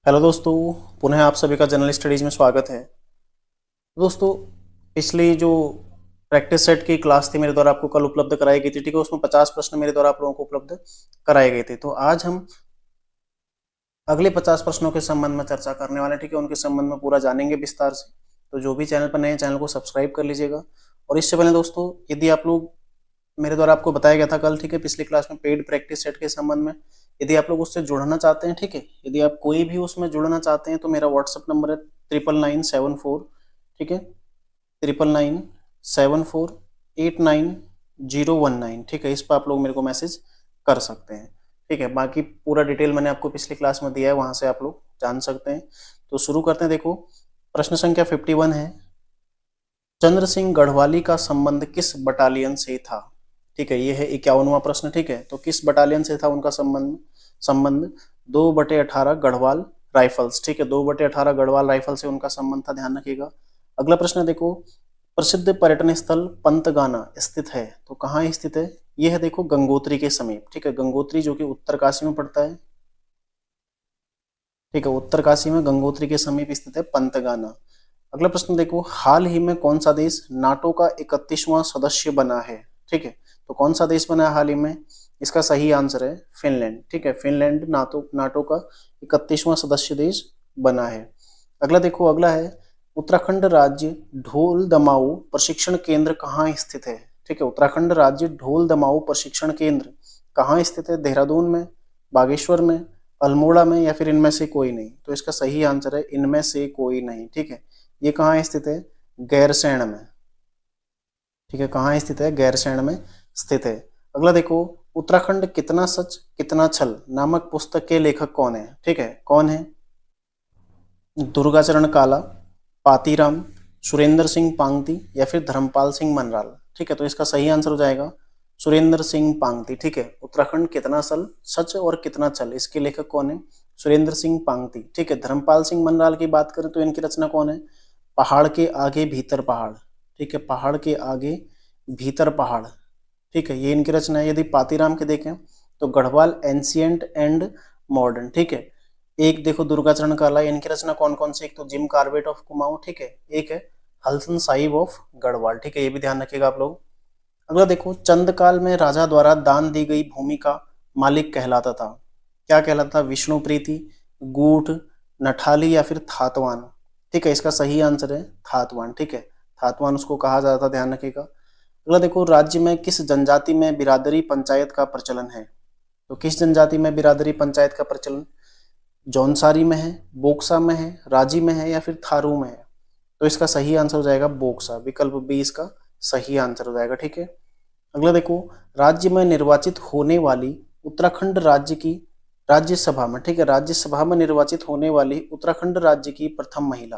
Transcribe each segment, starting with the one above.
Hello दोस्तों, पुनः आप सभी का जनरल स्टडीज में स्वागत है। दोस्तों, पिछली जो प्रैक्टिस सेट की क्लास थी मेरे द्वारा आपको कल उपलब्ध कराई गई थी, ठीक है। उसमें 50 प्रश्न मेरे द्वारा आप लोगों को उपलब्ध कराए गए थे। तो आज हम अगले 50 प्रश्नों के संबंध में चर्चा करने वाले हैं, ठीक है। उनके संबंध में पूरा जानेंगे विस्तार से। तो जो भी चैनल पर नए हैं, चैनल को सब्सक्राइब कर लीजिएगा। और इससे पहले दोस्तों, यदि आप लोग मेरे द्वारा आपको बताया गया था कल, ठीक है, पिछली क्लास में पेड प्रैक्टिस सेट के संबंध में, यदि आप लोग उससे जुड़ना चाहते हैं, ठीक है, यदि आप कोई भी उसमें जुड़ना चाहते हैं तो मेरा व्हाट्सएप नंबर है 9997 ठीक है, 9997489019, ठीक है। इस पर आप लोग मेरे को मैसेज कर सकते हैं, ठीक है। बाकी पूरा डिटेल मैंने आपको पिछली क्लास में दिया है, वहां से आप लोग जान सकते हैं। तो शुरू करते हैं। देखो, प्रश्न संख्या 51 है, चंद्र सिंह गढ़वाली का संबंध किस बटालियन से था, ठीक है। ये है 51वां प्रश्न, ठीक है। तो किस बटालियन से था उनका संबंध 2/18 गढ़वाल राइफल्स, ठीक है। 2/18 गढ़वाल राइफल से उनका संबंध था, ध्यान रखिएगा। अगला प्रश्न देखो, प्रसिद्ध पर्यटन स्थल पंतगाना स्थित है, तो कहाँ स्थित है? यह है देखो गंगोत्री के समीप, ठीक है। गंगोत्री जो कि उत्तरकाशी में पड़ता है, ठीक है। उत्तरकाशी में गंगोत्री के समीप स्थित है पंतगाना। अगला प्रश्न देखो, हाल ही में कौन सा देश नाटो का 31वां सदस्य बना है, ठीक है। तो कौन सा देश बना है हाल ही में? इसका सही आंसर है फिनलैंड, ठीक है। फिनलैंड नाटो का 31वां सदस्य देश बना है। अगला देखो, अगला है, उत्तराखंड राज्य ढोल दमाऊ प्रशिक्षण केंद्र कहाँ स्थित है, ठीक है। उत्तराखंड राज्य ढोल दमाऊ प्रशिक्षण केंद्र कहाँ स्थित है? देहरादून में, बागेश्वर में, अल्मोड़ा में, या फिर इनमें से कोई नहीं? तो इसका सही आंसर है इनमें से कोई नहीं, ठीक है। ये कहाँ स्थित है? गैरसैंण में, ठीक है। कहाँ स्थित है? गैरसैंण में स्थित है। अगला देखो, उत्तराखंड कितना सच कितना छल नामक पुस्तक के लेखक कौन है, ठीक है। कौन है? दुर्गाचरण काला, पातीराम, सुरेंद्र सिंह पांगती, या फिर धर्मपाल सिंह मनराल, ठीक है। तो इसका सही आंसर हो जाएगा सुरेंद्र सिंह पांगती, ठीक है। उत्तराखंड कितना सच और कितना छल, इसके लेखक कौन है? सुरेंद्र सिंह पांगती, ठीक है। धर्मपाल सिंह मनराल की बात करें तो इनकी रचना कौन है? पहाड़ के आगे भीतर पहाड़, ठीक है। पहाड़ के आगे भीतर पहाड़, ठीक है, ये इनकी रचना है। यदि पातीराम के देखें तो गढ़वाल एंशियंट एंड मॉडर्न, ठीक है। एक देखो दुर्गाचरण काला, इनकी रचना कौन कौन सी? एक तो जिम कार्बेट ऑफ कुमाऊं, ठीक है। एक है हलसन साहिब ऑफ गढ़वाल, ठीक है। ये भी ध्यान रखिएगा आप लोग। अगला देखो, चंदकाल में राजा द्वारा दान दी गई भूमि का मालिक कहलाता था, क्या कहलाता था? विष्णु प्रीति, गूठ, नठाली, या फिर थातवान, ठीक है। इसका सही आंसर है थातवान, ठीक है। थातवान उसको कहा जाता था, ध्यान रखिएगा। अगला देखो, राज्य में किस जनजाति में बिरादरी पंचायत का प्रचलन है? तो किस जनजाति में बिरादरी पंचायत का प्रचलन? जौनसारी में है, बोक्सा में है, राजी में है, या फिर थारू में है? तो इसका सही आंसर हो जाएगा बोक्सा, विकल्प बी इसका सही आंसर हो जाएगा, ठीक है। अगला देखो, राज्य में निर्वाचित होने वाली उत्तराखंड राज्य की राज्यसभा में, ठीक है, राज्यसभा में निर्वाचित होने वाली उत्तराखंड राज्य की प्रथम महिला,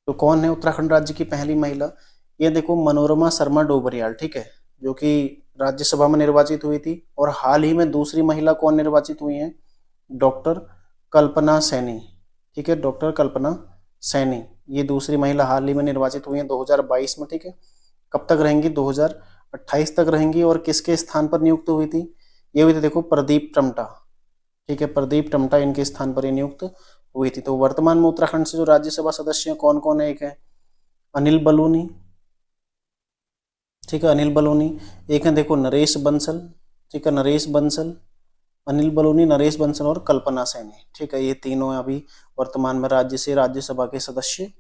तो कौन है उत्तराखंड राज्य की पहली महिला? ये देखो मनोरमा शर्मा डोबरियाल, ठीक है, जो कि राज्यसभा में निर्वाचित हुई थी। और हाल ही में दूसरी महिला कौन निर्वाचित हुई है? डॉक्टर कल्पना सैनी, ठीक है। डॉक्टर कल्पना सैनी, ये दूसरी महिला हाल ही में निर्वाचित हुई है 2022 में, ठीक है। कब तक रहेंगी? 2028 तक रहेंगी। और किसके स्थान पर नियुक्त हुई थी? ये हुई थी देखो प्रदीप टमटा, ठीक है। प्रदीप टमटा इनके स्थान पर नियुक्त हुई थी। तो वर्तमान में उत्तराखंड से जो राज्यसभा सदस्य कौन कौन है? एक है अनिल बलूनी, ठीक है, अनिल बलूनी। एक है देखो नरेश बंसल, ठीक है, नरेश बंसल, अनिल बलूनी, नरेश बंसल और कल्पना सैनी, ठीक है। ये तीनों अभी वर्तमान में राज्यसभा के सदस्य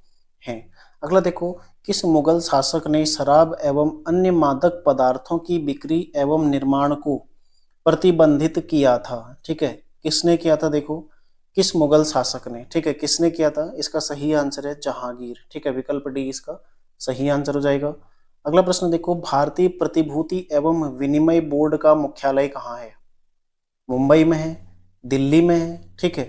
हैं। अगला देखो, किस मुगल शासक ने शराब एवं अन्य मादक पदार्थों की बिक्री एवं निर्माण को प्रतिबंधित किया था, ठीक है। किसने किया था? देखो, किस मुगल शासक ने, ठीक है, किसने किया था? इसका सही आंसर है जहांगीर, ठीक है। विकल्प डी इसका सही आंसर हो जाएगा। अगला प्रश्न देखो, भारतीय प्रतिभूति एवं विनिमय बोर्ड का मुख्यालय कहाँ है? मुंबई में है, दिल्ली में है, ठीक है,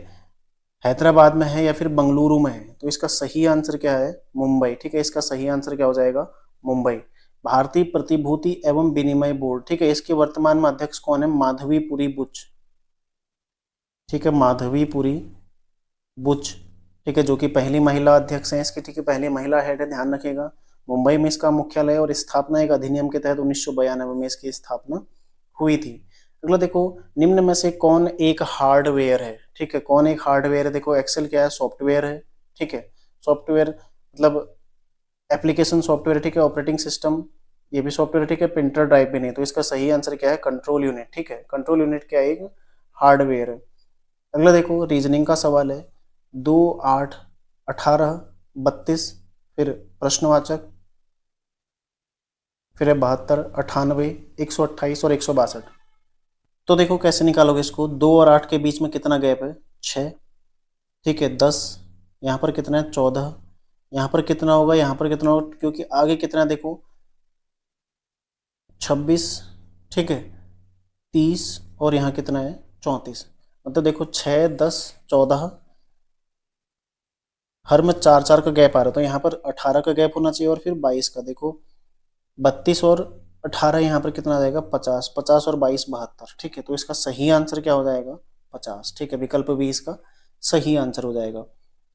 हैदराबाद में है, या फिर बंगलुरु में है? तो इसका सही आंसर क्या है? मुंबई, ठीक है। इसका सही आंसर क्या हो जाएगा? मुंबई। भारतीय प्रतिभूति एवं विनिमय बोर्ड, ठीक है, इसके वर्तमान में अध्यक्ष कौन है? माधवीपुरी बुच, ठीक है, माधवीपुरी बुच, ठीक है, जो कि पहली महिला अध्यक्ष है इसकी, ठीक है, पहली महिला हेड है, ध्यान रखिएगा। मुंबई में इसका मुख्यालय और स्थापना एक अधिनियम के तहत 1992 में इसकी स्थापना हुई थी। अगला देखो, निम्न में से कौन एक हार्डवेयर है, ठीक है। कौन एक हार्डवेयर है? देखो एक्सेल क्या है? सॉफ्टवेयर है, ठीक है। सॉफ्टवेयर मतलब एप्लीकेशन सॉफ्टवेयर, ठीक है। ऑपरेटिंग सिस्टम ये भी सॉफ्टवेयर, ठीक है। प्रिंटर ड्राइव भी नहीं। तो इसका सही आंसर क्या है? कंट्रोल यूनिट, ठीक है। कंट्रोल यूनिट क्या है? एक हार्डवेयर है। अगला देखो रीजनिंग का सवाल है, 2, 8, 18, 32, फिर प्रश्नवाचक, फिर है 72, 98, 128 और 162। तो देखो कैसे निकालोगे इसको, 2 और 8 के बीच में कितना गैप है? 6, ठीक है। 10, यहाँ पर कितना है? 14, यहाँ पर कितना होगा? यहाँ पर कितना होगा? क्योंकि आगे कितना है देखो, 26, ठीक है, 30 और यहाँ कितना है? 34। मतलब देखो 6, 10, 14, हर में 4 4 का गैप आ रहा है। तो यहाँ पर 18 का गैप होना चाहिए और फिर 22 का। देखो 32 और 18 यहाँ पर कितना आ जाएगा? 50, 50 और 22 72, ठीक है। तो इसका सही आंसर क्या हो जाएगा? 50, ठीक है। विकल्प बी इसका सही आंसर हो जाएगा।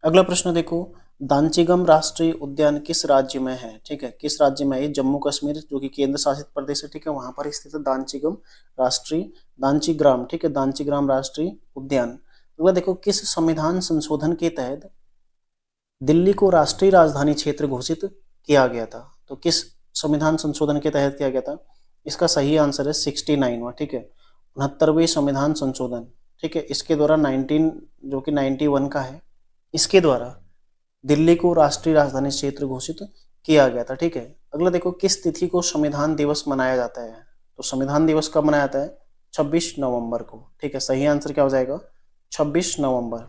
अगला प्रश्न देखो, दांचीगम राष्ट्रीय उद्यान किस राज्य में है? ठीक है, किस राज्य में है? ये जम्मू कश्मीर जो कि केंद्र शासित प्रदेश है, ठीक है, वहां पर स्थित है दांचीगम राष्ट्रीय, दांचीग्राम, ठीक है, दांचीग्राम राष्ट्रीय उद्यान। अगला देखो, किस संविधान संशोधन के तहत दिल्ली को राष्ट्रीय राजधानी क्षेत्र घोषित किया गया था? तो किस संविधान संशोधन के तहत किया गया था? इसका सही आंसर है 69वां, ठीक है, 69वें संविधान संशोधन, ठीक है। इसके द्वारा 19 जो कि 91 का है, इसके द्वारा दिल्ली को राष्ट्रीय राजधानी क्षेत्र घोषित किया गया था, ठीक है। अगला देखो, किस तिथि को संविधान दिवस मनाया जाता है? तो संविधान दिवस कब मनाया जाता है? 26 नवंबर को, ठीक है। सही आंसर क्या हो जाएगा? 26 नवंबर।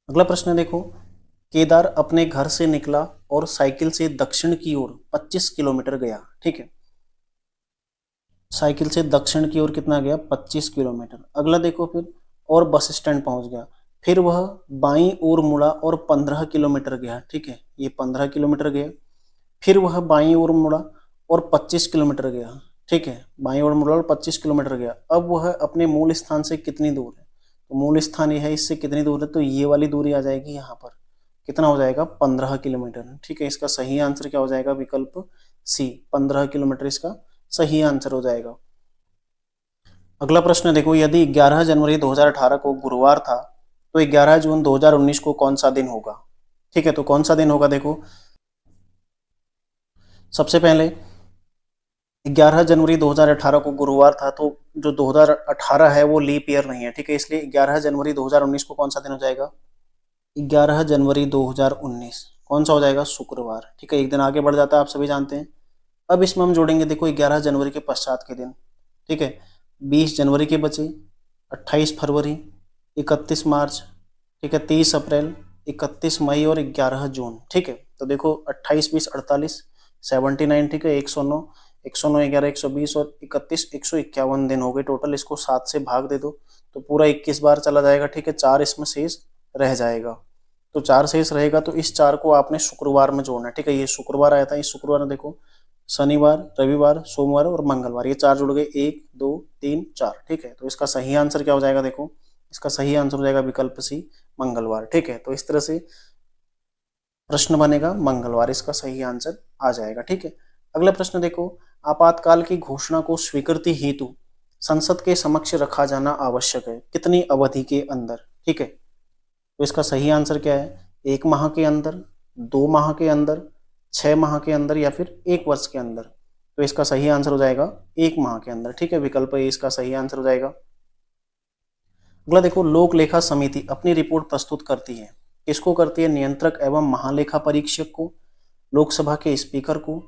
अगला प्रश्न देखो, केदार अपने घर से निकला और साइकिल से दक्षिण की ओर 25 किलोमीटर गया, ठीक है। साइकिल से दक्षिण की ओर कितना गया? 25 किलोमीटर। अगला देखो, फिर और बस स्टैंड पहुंच गया, फिर वह बाईं ओर मुड़ा और 15 किलोमीटर गया, ठीक है, ये 15 किलोमीटर गया। फिर वह बाईं ओर मुड़ा और 25 किलोमीटर गया, ठीक है, बाईं ओर मुड़ा और 25 किलोमीटर गया। अब वह अपने मूल स्थान से कितनी दूर है? तो मूल स्थान ये है, इससे कितनी दूर है? तो ये वाली दूरी आ जाएगी यहाँ पर, कितना हो जाएगा? 15 किलोमीटर, ठीक है। इसका सही आंसर क्या हो जाएगा? विकल्प सी, 15 किलोमीटर इसका सही आंसर हो जाएगा। अगला प्रश्न देखो, यदि 11 जनवरी 2018 को गुरुवार था तो 11 जून 2019 को कौन सा दिन होगा? ठीक है, तो कौन सा दिन होगा? देखो सबसे पहले 11 जनवरी 2018 को गुरुवार था, तो जो 2018 है वो लीप ईयर नहीं है, ठीक है, इसलिए 11 जनवरी 2019 को कौन सा दिन हो जाएगा? 11 जनवरी 2019 कौन सा हो जाएगा? शुक्रवार, ठीक है, एक दिन आगे बढ़ जाता है, आप सभी जानते हैं। अब इसमें हम जोड़ेंगे देखो 11 जनवरी के पश्चात के दिन, ठीक है, 20 जनवरी के बचे, 28 फरवरी, 31 मार्च, ठीक है, 30 अप्रैल, 31 मई और 11 जून, ठीक है। तो देखो 28, 20, 48, 79, ठीक है, 109, 109, 11, 120 और 31, 151 दिन हो गए टोटल। इसको 7 से भाग दे दो तो पूरा 21 बार चला जाएगा, ठीक है, 4 इसमें शेष रह जाएगा। तो 4 शेष रहेगा, तो इस 4 को आपने शुक्रवार में जोड़ना है, ठीक है। ये शुक्रवार आया था, इस शुक्रवार में देखो शनिवार, रविवार, सोमवार और मंगलवार, ये 4 जुड़ गए, 1 2 3 4, ठीक है। तो इसका सही आंसर क्या हो जाएगा? देखो इसका सही आंसर हो जाएगा विकल्प सी, मंगलवार, ठीक है। तो इस तरह से प्रश्न बनेगा, मंगलवार इसका सही आंसर आ जाएगा, ठीक है। अगला प्रश्न देखो, आपातकाल की घोषणा को स्वीकृति हेतु संसद के समक्ष रखा जाना आवश्यक है, कितनी अवधि के अंदर? ठीक है, तो इसका सही आंसर क्या है? 1 माह के अंदर, 2 माह के अंदर, 6 माह के अंदर या फिर 1 वर्ष के अंदर? तो इसका सही आंसर हो जाएगा 1 माह के अंदर, ठीक है, विकल्प ए इसका सही आंसर हो जाएगा। अगला देखो, लोक लेखा समिति अपनी रिपोर्ट प्रस्तुत करती है, किसको करती है? नियंत्रक एवं महालेखा परीक्षक को, लोकसभा के स्पीकर को,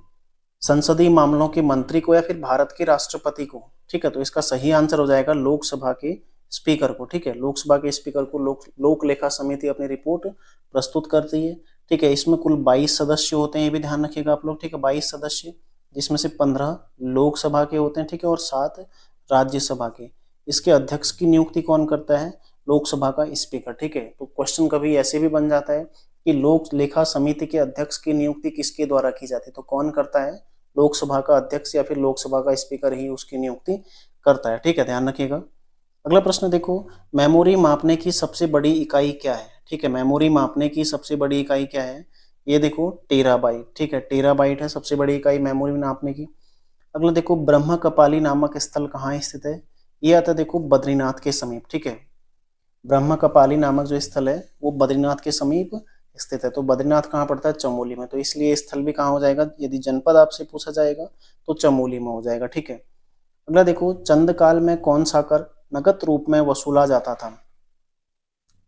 संसदीय मामलों के मंत्री को या फिर भारत के राष्ट्रपति को? ठीक है, तो इसका सही आंसर हो जाएगा लोकसभा के स्पीकर को, ठीक है, लोकसभा के स्पीकर को लोक लेखा समिति अपनी रिपोर्ट प्रस्तुत करती है, ठीक है। इसमें कुल 22 सदस्य होते हैं, ये भी ध्यान रखिएगा आप लोग, ठीक है, 22 सदस्य, जिसमें से 15 लोकसभा के होते हैं, ठीक है, और 7 राज्यसभा के। इसके अध्यक्ष की नियुक्ति कौन करता है? लोकसभा का स्पीकर, ठीक है। तो क्वेश्चन कभी ऐसे भी बन जाता है कि लोक लेखा समिति के अध्यक्ष की नियुक्ति किसके द्वारा की जाती है? तो कौन करता है? लोकसभा का अध्यक्ष या फिर लोकसभा का स्पीकर ही उसकी नियुक्ति करता है, ठीक है, ध्यान रखिएगा। अगला प्रश्न देखो, मेमोरी मापने की सबसे बड़ी इकाई क्या है? ठीक है, मेमोरी मापने की सबसे बड़ी इकाई क्या है? ये देखो टेराबाइट, ठीक है, टेराबाइट है सबसे बड़ी इकाई मेमोरी नापने की। अगला देखो, ब्रह्म कपाली नामक स्थल कहाँ स्थित है? ये आता है देखो बद्रीनाथ के समीप, ठीक है। ब्रह्म कपाली नामक जो स्थल है वो बद्रीनाथ के समीप स्थित है। तो बद्रीनाथ कहाँ पड़ता है? चमोली में। तो इसलिए स्थल भी कहाँ हो जाएगा? यदि जनपद आपसे पूछा जाएगा तो चमोली में हो जाएगा, ठीक है। अगला देखो, चंद काल में कौन सा कर नकद रूप में वसूला जाता था?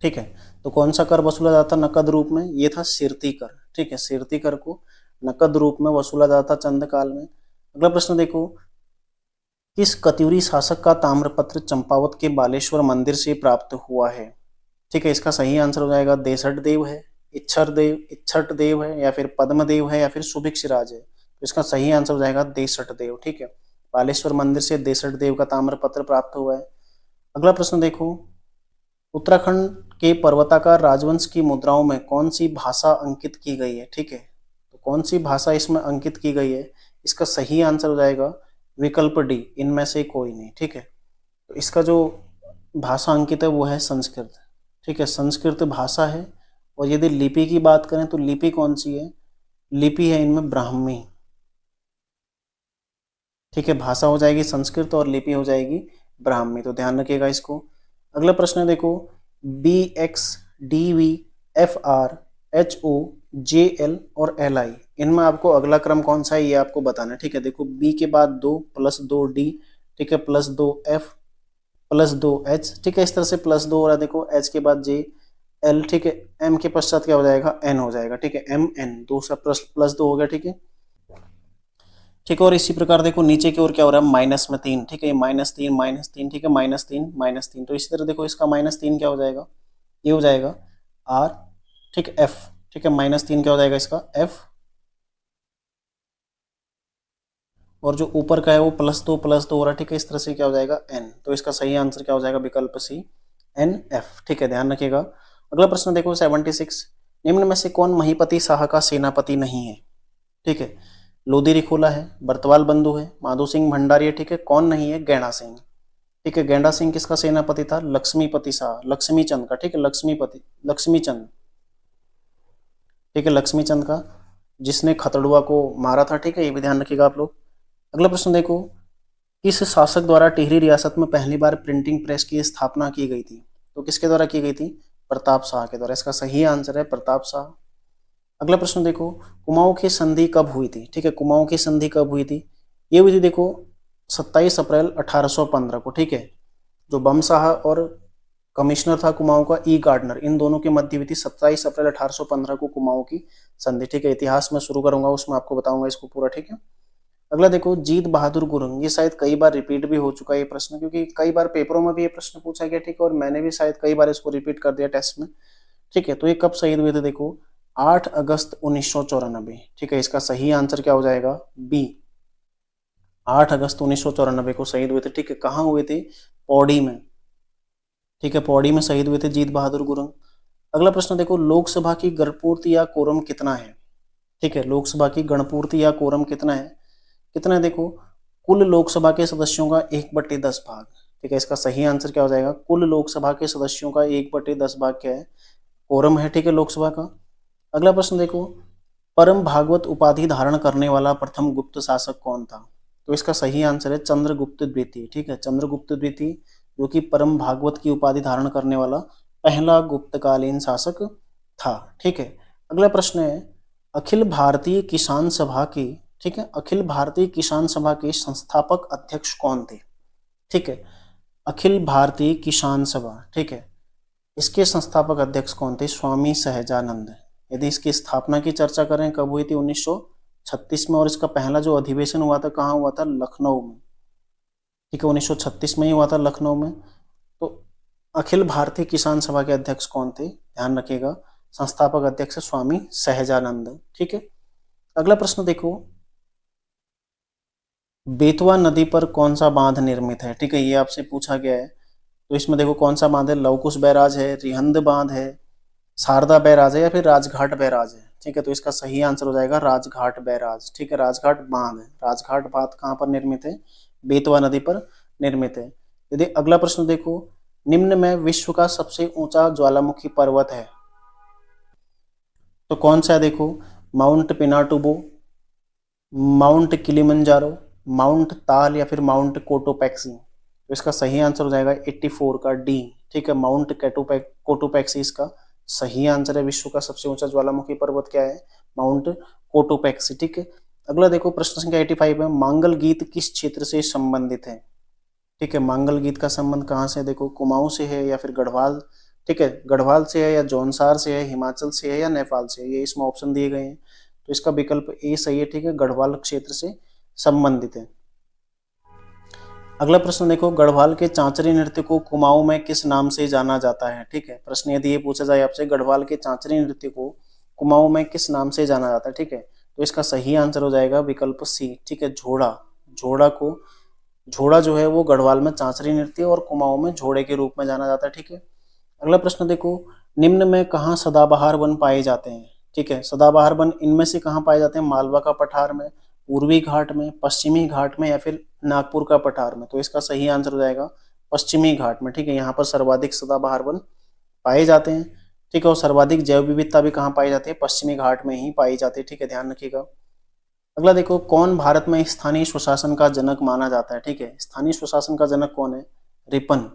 ठीक है, तो कौन सा कर वसूला जाता नकद रूप में? ये था सिरती कर, ठीक है। सिरती कर को नकद रूप में वसूला जाता चंद काल में। अगला प्रश्न देखो, किस कत्यूरी शासक का ताम्रपत्र चंपावत के बालेश्वर मंदिर से प्राप्त हुआ है? ठीक है, इसका सही आंसर हो जाएगा देसठ देव है, इच्छट देव है, या फिर पद्मदेव है, या फिर सुभिक्षराज है। तो इसका सही आंसर हो जाएगा देसठ देव, ठीक है। बालेश्वर मंदिर से देसठ देव का ताम्रपत्र प्राप्त हुआ है। अगला प्रश्न देखो, उत्तराखंड के पर्वताकार राजवंश की मुद्राओं में कौन सी भाषा अंकित की गई है? ठीक है, तो कौन सी भाषा इसमें अंकित की गई है? इसका सही आंसर हो जाएगा विकल्प डी, इनमें से कोई नहीं, ठीक है। तो इसका जो भाषा अंकित है वो है संस्कृत, ठीक है। संस्कृत भाषा है। और यदि लिपि की बात करें तो लिपि कौन सी है? लिपि है इनमें ब्राह्मी, ठीक है। भाषा हो जाएगी संस्कृत और लिपि हो जाएगी ब्राह्मी, तो ध्यान रखिएगा इसको। अगला प्रश्न देखो, B X D V F R H O J L और एल आई, इनमें आपको अगला क्रम कौन सा है ये आपको बताना है, ठीक है। देखो, बी के बाद 2 प्लस 2 डी, ठीक है, प्लस 2 एफ प्लस 2 एच, ठीक है। इस तरह से प्लस 2 हो रहा है। देखो, एच के बाद जे एल, ठीक है। एम के पश्चात क्या हो जाएगा? एन हो जाएगा, ठीक है। एम एन, दो सा प्लस प्लस 2 हो गया, ठीक है। ठीक है, और इसी प्रकार देखो नीचे की ओर क्या हो रहा है? माइनस में 3, ठीक है। -3 ठीक है, -3 तो इसी तरह देखो इसका -3 क्या हो जाएगा? ये हो जाएगा आर, ठीक, एफ, ठीक है। -3 क्या हो जाएगा इसका? एफ। और जो ऊपर का है वो +2 हो रहा है, ठीक है। इस तरह से क्या हो जाएगा? एन। तो इसका सही आंसर क्या हो जाएगा? विकल्प सी, एन एफ, ठीक है। ध्यान रखिएगा। अगला प्रश्न देखो 76, निम्न में से कौन महीपति शाह का सेनापति नहीं है? ठीक है, लोधी रिखोला है, बर्तवाल बंधु है, माधो सिंह भंडारी है, ठीक है। कौन नहीं है? गैंडा सिंह, ठीक है। गैंडा सिंह किसका सेनापति था? लक्ष्मीपति शाह, लक्ष्मी चंद का, ठीक है। लक्ष्मी चंद, ठीक है, लक्ष्मी चंद का, जिसने खतड़ुआ को मारा था, ठीक है। ये भी ध्यान रखिएगा आप लोग। अगला प्रश्न देखो, किस शासक द्वारा टिहरी रियासत में पहली बार प्रिंटिंग प्रेस की स्थापना की गई थी? तो किसके द्वारा की गई थी? प्रताप शाह के द्वारा। इसका सही आंसर है प्रताप शाह। अगला प्रश्न देखो, कुमाऊं की संधि कब हुई थी? ठीक है, कुमाऊं की संधि कब हुई थी? ये हुई थी देखो 27 अप्रैल 1815 को, ठीक है। जो बम शाह और कमिश्नर था कुमाऊं का, ई गार्डनर, इन दोनों के मध्य हुई थी 27 अप्रैल 1815 को कुमाऊं की संधि, ठीक है। इतिहास में शुरू करूंगा, उसमें आपको बताऊंगा इसको पूरा, ठीक है। अगला देखो, जीत बहादुर गुरुंग, ये शायद कई बार रिपीट भी हो चुका है ये प्रश्न, क्योंकि कई बार पेपरों में भी ये प्रश्न पूछा गया, ठीक है। और मैंने भी शायद कई बार इसको रिपीट कर दिया टेस्ट में, ठीक है। तो ये कब शहीद हुए थे? देखो 8 अगस्त 1994, ठीक है। इसका सही आंसर क्या हो जाएगा? बी, 8 अगस्त 1994 को शहीद हुए थे, ठीक है। कहाँ हुए थे? पौड़ी में, ठीक है। पौड़ी में शहीद हुए थे जीत बहादुर गुरुंग। अगला प्रश्न देखो, लोकसभा की गणपूर्ति या कोरम कितना है? ठीक है, लोकसभा की गणपूर्ति या कोरम कितना है? कितना है? देखो, कुल लोकसभा के सदस्यों का 1/10 भाग, ठीक है। इसका सही आंसर क्या हो जाएगा? कुल लोकसभा के सदस्यों का 1/10 भाग क्या है? कोरम है, ठीक है, लोकसभा का। अगला प्रश्न देखो, परम भागवत उपाधि धारण करने वाला प्रथम गुप्त शासक कौन था? तो इसका सही आंसर है चंद्रगुप्त द्वितीय, ठीक है। चंद्रगुप्त द्वितीय, जो कि परम भागवत की उपाधि धारण करने वाला पहला गुप्तकालीन शासक था, ठीक है। अगला प्रश्न है, अखिल भारतीय किसान सभा के, ठीक है, अखिल भारतीय किसान सभा के संस्थापक अध्यक्ष कौन थे? ठीक है, अखिल भारतीय किसान सभा, ठीक है, इसके संस्थापक अध्यक्ष कौन थे? स्वामी सहजानंद। यदि इसकी स्थापना की चर्चा करें, कब हुई थी? 1936 में। और इसका पहला जो अधिवेशन हुआ था कहाँ हुआ था? लखनऊ में, ठीक है। 1936 में ही हुआ था लखनऊ में। तो अखिल भारतीय किसान सभा के अध्यक्ष कौन थे? ध्यान रखिएगा, संस्थापक अध्यक्ष स्वामी सहजानंद, ठीक है। अगला प्रश्न देखो, बेतवा नदी पर कौन सा बांध निर्मित है? ठीक है, ये आपसे पूछा गया है। तो इसमें देखो कौन सा बांध है? लवकुश बैराज है, रिहंद बांध है, शारदा बैराज है, या फिर राजघाट बैराज है, ठीक है। तो इसका सही आंसर हो जाएगा राजघाट बैराज, ठीक है। राजघाट बांध है, राजघाट बांध कहाँ पर निर्मित है? बेतवा नदी पर निर्मित है। यदि अगला प्रश्न देखो, निम्न में विश्व का सबसे ऊंचा ज्वालामुखी पर्वत है, तो कौन सा है? देखो, mount Pinatubo, mount Kilimanjaro, mount ताल, या फिर माउंट कोटोपैक्सी। तो इसका सही आंसर हो जाएगा 84 का डी। ठीक है, माउंट कोटोपैक्सी इसका सही आंसर है। विश्व का सबसे ऊंचा ज्वालामुखी पर्वत क्या है? Mount Cotopaxi. ठीक है, अगला देखो प्रश्न संख्या 85 है, मांगल गीत किस क्षेत्र से संबंधित है? ठीक है, मांगल गीत का संबंध कहाँ से है? देखो कुमाऊं से है या फिर गढ़वाल, ठीक है, गढ़वाल से है या जौनसार से है, हिमाचल से है या नेपाल से है, ये इसमें ऑप्शन दिए गए हैं। तो इसका विकल्प ए सही है। ठीक है, गढ़वाल क्षेत्र से संबंधित है। अगला प्रश्न देखो, गढ़वाल के चांचरी नृत्य को कुमाऊं में किस नाम से जाना जाता है? ठीक है, प्रश्न यदि ये पूछा जाए आपसे, गढ़वाल के चांचरी नृत्य को कुमाऊं में किस नाम से जाना जाता है? ठीक है, तो इसका सही आंसर हो जाएगा विकल्प सी। ठीक है, झोड़ा। झोड़ा जो है वो गढ़वाल में चांचरी नृत्य और कुमाऊं में झोड़े के रूप में जाना जाता है। ठीक है, अगला प्रश्न देखो, निम्न में कहाँ सदाबहार वन पाए जाते हैं? ठीक है, सदाबहार वन इनमें से कहाँ पाए जाते हैं? मालवा का पठार में, पूर्वी घाट में, पश्चिमी घाट में या फिर नागपुर का पठार में। तो इसका सही आंसर हो जाएगा पश्चिमी घाट में। ठीक है, यहाँ पर सर्वाधिक सदाबहार वन पाए जाते हैं। ठीक है, और सर्वाधिक जैव विविधता भी कहाँ पाई जाती है? पश्चिमी घाट में ही पाई जाती है। ठीक है, ध्यान रखिएगा। अगला देखो, कौन भारत में स्थानीय स्वशासन का जनक माना जाता है? ठीक है, स्थानीय स्वशासन का जनक कौन है? रिपन।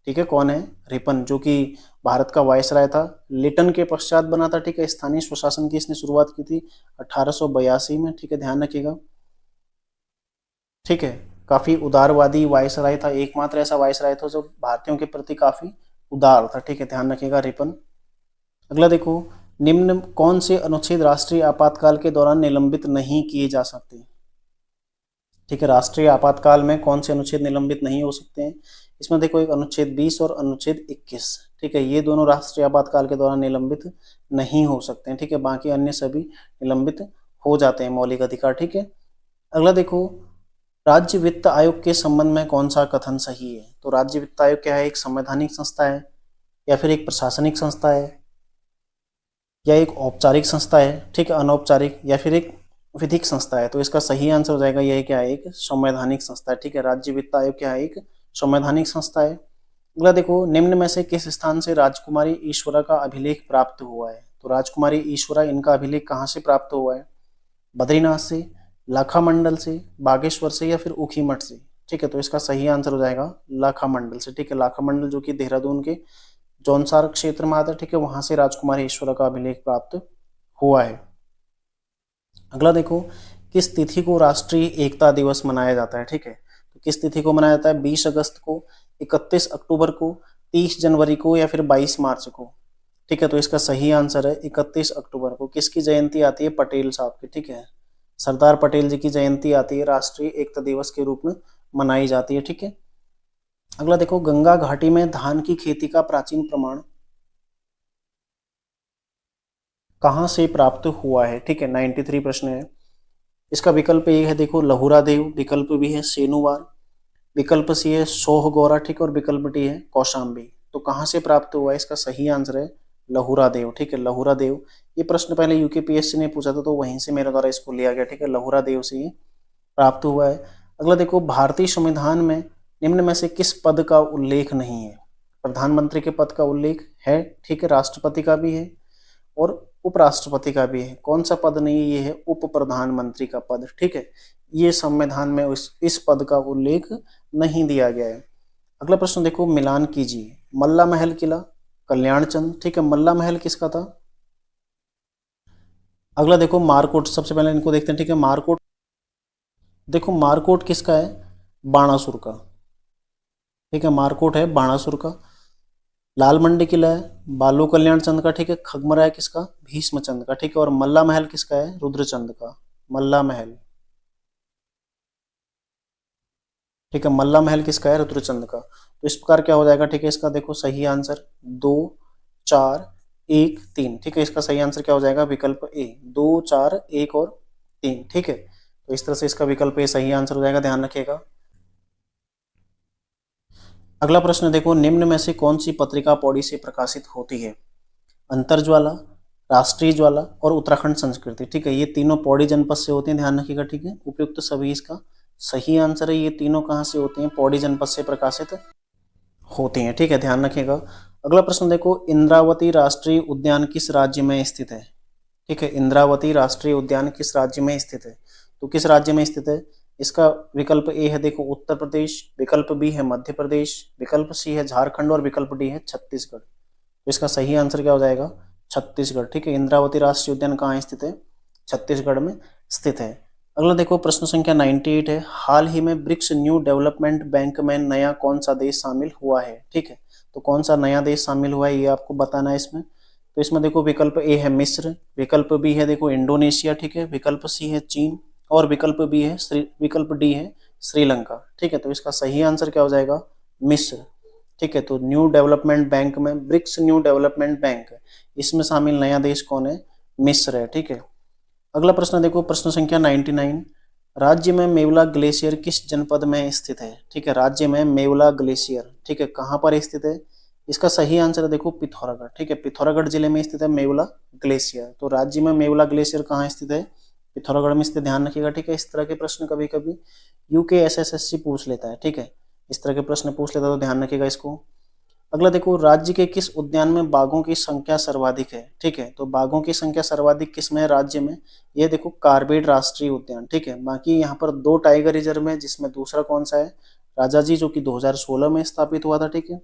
ठीक है, कौन है? रिपन, जो कि भारत का वायसराय था, लिटन के पश्चात बना था। ठीक है, स्थानीय स्वशासन की इसने शुरुआत की थी 1882 में। ठीक है, ध्यान रखिएगा। ठीक है, काफी उदारवादी वायसराय था, एकमात्र ऐसा वायसराय था जो भारतीयों के प्रति काफी उदार था। ठीक है, ध्यान रखिएगा, रिपन। अगला देखो, निम्न कौन से अनुच्छेद राष्ट्रीय आपातकाल के दौरान निलंबित नहीं किए जा सकते? ठीक है, राष्ट्रीय आपातकाल में कौन से अनुच्छेद निलंबित नहीं हो सकते हैं? इसमें देखो, एक अनुच्छेद 20 और अनुच्छेद 21। ठीक है, ये दोनों राष्ट्रीय आपातकाल के दौरान निलंबित नहीं हो सकते हैं। ठीक है, बाकी अन्य सभी निलंबित हो जाते हैं, मौलिक अधिकार। ठीक है, अगला देखो, राज्य वित्त आयोग के संबंध में कौन सा कथन सही है? तो राज्य वित्त आयोग क्या है? एक संवैधानिक संस्था है या फिर एक प्रशासनिक संस्था है या एक औपचारिक संस्था है? ठीक है, अनौपचारिक या फिर एक विधिक संस्था है? तो इसका सही आंसर हो जाएगा यह क्या है? एक संवैधानिक संस्था है। ठीक है, राज्य वित्त आयोग क्या है? एक संवैधानिक संस्था है। अगला देखो, निम्न में से किस स्थान से राजकुमारी ईश्वरा का अभिलेख प्राप्त हुआ है? तो राजकुमारी ईश्वरा, इनका अभिलेख कहाँ से प्राप्त हुआ है? बद्रीनाथ से, लाखामंडल से, बागेश्वर से या फिर ऊखीमठ से? ठीक है, तो इसका सही आंसर हो जाएगा लाखामंडल से। ठीक है, लाखामंडल जो कि देहरादून के जौनसार क्षेत्र में आता है। ठीक है, वहां से राजकुमारी ईश्वरा का अभिलेख प्राप्त हुआ है। अगला देखो, किस तिथि को राष्ट्रीय एकता दिवस मनाया जाता है? ठीक है, तो किस तिथि को मनाया जाता है? 20 अगस्त को, 31 अक्टूबर को, 30 जनवरी को या फिर 22 मार्च को? ठीक है, तो इसका सही आंसर है 31 अक्टूबर को। किसकी जयंती आती है? पटेल साहब की। ठीक है, सरदार पटेल जी की जयंती आती है, राष्ट्रीय एकता दिवस के रूप में मनाई जाती है। ठीक है, अगला देखो, गंगा घाटी में धान की खेती का प्राचीन प्रमाण कहां से प्राप्त हुआ है? ठीक है, 93 प्रश्न है। इसका विकल्प एक है, देखो लहुरा देव, विकल्प बी है सेनुवार, विकल्प सी है सोहगौरा। ठीक है, और विकल्प डी है कौशाम्बी। तो कहां से प्राप्त हुआ है? इसका सही आंसर है लहुरा देव। ठीक है, लहुरा देव। ये प्रश्न पहले यूकेपीएससी ने पूछा था, तो वहीं से मेरे द्वारा इसको लिया गया। ठीक है, लहुरा देव से ये प्राप्त हुआ है। अगला देखो, भारतीय संविधान में निम्न में से किस पद का उल्लेख नहीं है? प्रधानमंत्री के पद का उल्लेख है। ठीक है, राष्ट्रपति का भी है और उपराष्ट्रपति का भी है। कौन सा पद नहीं है? ये है उप प्रधानमंत्री का पद। ठीक है, ये संविधान में इस पद का उल्लेख नहीं दिया गया है। अगला प्रश्न देखो, मिलान कीजिए, मल्ला महल किला, कल्याणचंद। ठीक है, मल्ला महल किसका था? अगला देखो, मारकोट। सबसे पहले इनको देखते हैं। ठीक है, मारकोट, देखो मारकोट किसका है? बाणासुर का। ठीक है, मारकोट है बाणासुर का। लाल मंडी किला है बालू कल्याण चंद का। ठीक है, खगमरा है किसका? भीष्मचंद का। ठीक है, और मल्ला महल किसका है? रुद्रचंद का। मल्ला महल, ठीक है, मल्ला महल किसका है? रुद्रचंद का। तो इस प्रकार क्या हो जाएगा? ठीक है, इसका देखो सही आंसर 2, 4, 1, 3। ठीक है, इसका सही आंसर क्या हो जाएगा? विकल्प ए, 2, 4, 1 और 3। ठीक है, तो इस तरह से इसका विकल्प ए सही आंसर हो जाएगा, ध्यान रखिएगा। अगला प्रश्न देखो, निम्न में से कौन सी पत्रिका पौड़ी से प्रकाशित होती है? अंतरज्वाला, राष्ट्रीय ज्वाला और उत्तराखंड संस्कृति। ठीक है, ये तीनों पौड़ी जनपद से होते हैं, ध्यान रखिएगा। ठीक है, उपयुक्त सभी इसका सही आंसर है। ये तीनों कहाँ से होते हैं? पौड़ी जनपद से प्रकाशित होते हैं। ठीक है, ध्यान रखिएगा। अगला प्रश्न देखो, इंद्रावती राष्ट्रीय उद्यान किस राज्य में स्थित है? ठीक है, इंद्रावती राष्ट्रीय उद्यान किस राज्य में स्थित है? तो किस राज्य में स्थित है? इसका विकल्प ए है देखो उत्तर प्रदेश, विकल्प बी है मध्य प्रदेश, विकल्प सी है झारखंड और विकल्प डी है छत्तीसगढ़। तो इसका सही आंसर क्या हो जाएगा? छत्तीसगढ़। ठीक है, इंद्रावती राष्ट्रीय उद्यान कहाँ स्थित है? छत्तीसगढ़ में स्थित है। अगला देखो प्रश्न संख्या 98 है, हाल ही में ब्रिक्स न्यू डेवलपमेंट बैंक में नया कौन सा देश शामिल हुआ है? ठीक है, तो कौन सा नया देश शामिल हुआ है ये आपको बताना है इसमें। तो इसमें देखो विकल्प ए है मिस्र, विकल्प बी है देखो इंडोनेशिया, ठीक है, विकल्प सी है चीन और विकल्प विकल्प डी है श्रीलंका। ठीक है, तो इसका सही आंसर क्या हो जाएगा? मिस्र। ठीक है, तो न्यू डेवलपमेंट बैंक में ब्रिक्स न्यू डेवलपमेंट बैंक, इसमें शामिल नया देश कौन है? मिस्र है। ठीक है, अगला प्रश्न देखो प्रश्न संख्या 99, राज्य में मेवला ग्लेशियर किस जनपद में स्थित है? ठीक है, राज्य में मेवला ग्लेशियर, ठीक है, कहाँ पर स्थित है? इसका सही आंसर है देखो पिथौरागढ़। ठीक है, पिथौरागढ़ जिले में स्थित है मेवला ग्लेशियर। तो राज्य में मेवला ग्लेशियर कहाँ स्थित है? पिथौरागढ़ में स्थित, ध्यान रखिएगा। ठीक है, इस तरह के प्रश्न कभी कभी यूकेएसएसएससी पूछ लेता है। ठीक है, इस तरह के प्रश्न पूछ लेता है तो ध्यान रखिएगा इसको। अगला देखो, राज्य के किस उद्यान में बाघों की संख्या सर्वाधिक है? ठीक है, तो बाघों की संख्या सर्वाधिक किस में है राज्य में? ये देखो कार्बेट राष्ट्रीय उद्यान। ठीक है, बाकी यहाँ पर 2 टाइगर रिजर्व है, जिसमें दूसरा कौन सा है? राजाजी, जो कि 2016 में स्थापित हुआ था। ठीक है,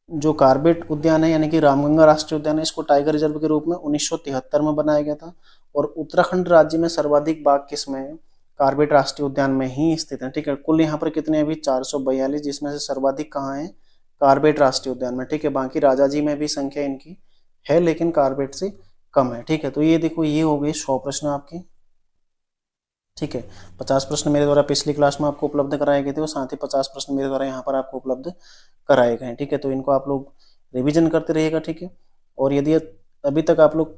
जो कार्बेट उद्यान है यानी कि रामगंगा राष्ट्रीय उद्यान है, इसको टाइगर रिजर्व के रूप में 1973 में बनाया गया था। और उत्तराखंड राज्य में सर्वाधिक बाघ किस में है? कार्बेट राष्ट्रीय उद्यान में ही स्थित है। ठीक है, कुल यहाँ पर कितने अभी 442, जिसमें से सर्वाधिक कहाँ है? कार्बेट राष्ट्रीय उद्यान में। ठीक है, बाकी राजाजी में भी संख्या इनकी है लेकिन कार्बेट से कम है। ठीक है, तो ये देखो ये हो गए 100 प्रश्न आपके। ठीक है, 50 प्रश्न मेरे द्वारा पिछली क्लास में आपको उपलब्ध कराए गए थे और साथ ही 50 प्रश्न मेरे द्वारा यहाँ पर आपको उपलब्ध कराए गए हैं। ठीक है, तो इनको आप लोग रिवीजन करते रहिएगा। ठीक है, और यदि अभी तक आप लोग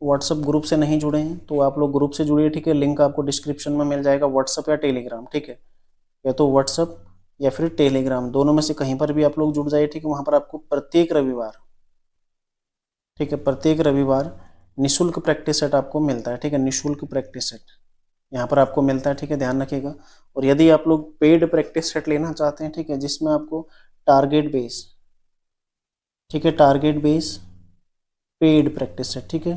व्हाट्सएप ग्रुप से नहीं जुड़े हैं तो आप लोग ग्रुप से जुड़िए। ठीक है, लिंक आपको डिस्क्रिप्शन में मिल जाएगा, व्हाट्सएप या टेलीग्राम। ठीक है, या तो व्हाट्सएप या फिर टेलीग्राम, दोनों में से कहीं पर भी आप लोग जुड़ जाइए। ठीक है, वहाँ पर आपको प्रत्येक रविवार, ठीक है, प्रत्येक रविवार निःशुल्क प्रैक्टिस सेट आपको मिलता है। ठीक है, निःशुल्क प्रैक्टिस सेट यहाँ पर आपको मिलता है। ठीक है, ध्यान रखिएगा। और यदि आप लोग पेड प्रैक्टिस सेट लेना चाहते हैं, ठीक है, जिसमें आपको टारगेट बेस, ठीक है, target base paid practice set, ठीक है,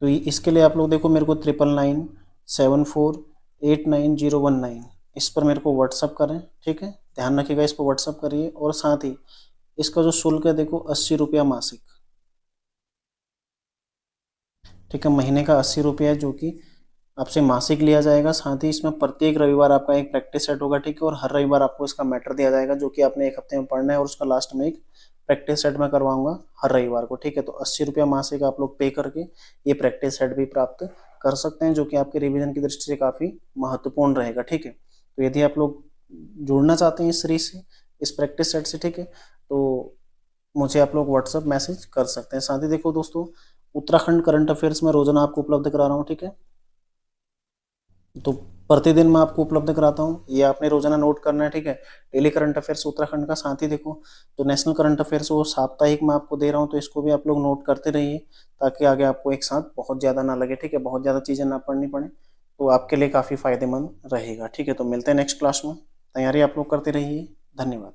तो इसके लिए आप लोग देखो मेरे को 9997489019 इस पर मेरे को व्हाट्सअप करें। ठीक है, ध्यान रखिएगा, इस पर व्हाट्सअप करिए। और साथ ही इसका जो शुल्क है देखो 80 रुपया मासिक। ठीक है, महीने का 80 रुपया है जो कि आपसे मासिक लिया जाएगा। साथ ही इसमें प्रत्येक रविवार आपका एक प्रैक्टिस सेट होगा। ठीक है, और हर रविवार आपको इसका मैटर दिया जाएगा जो कि आपने एक हफ्ते में पढ़ना है और उसका लास्ट में एक प्रैक्टिस सेट में करवाऊंगा हर रविवार को। ठीक है, तो 80 रुपया मासिक आप लोग पे करके ये प्रैक्टिस सेट भी प्राप्त कर सकते हैं, जो कि आपके रिविजन की दृष्टि से काफ़ी महत्वपूर्ण रहेगा। ठीक है, तो यदि आप लोग जुड़ना चाहते हैं इस सीरीज से, इस प्रैक्टिस सेट से, ठीक है, तो मुझे आप लोग व्हाट्सअप मैसेज कर सकते हैं। साथ ही देखो दोस्तों, उत्तराखंड करंट अफेयर्स में रोजाना आपको उपलब्ध करा रहा हूँ। ठीक है, तो प्रतिदिन मैं आपको उपलब्ध कराता हूँ, ये आपने रोजाना नोट करना है। ठीक है, डेली करंट अफेयर्स उत्तराखंड का। साथ ही देखो जो नेशनल करंट अफेयर्स वो साप्ताहिक मैं आपको दे रहा हूँ, तो इसको भी आप लोग नोट करते रहिए ताकि आगे आपको एक साथ बहुत ज़्यादा ना लगे। ठीक है, बहुत ज़्यादा चीज़ें ना पढ़नी पड़े, तो आपके लिए काफ़ी फायदेमंद रहेगा। ठीक है, तो मिलते हैं नेक्स्ट क्लास में, तैयारी आप लोग करते रहिए। धन्यवाद।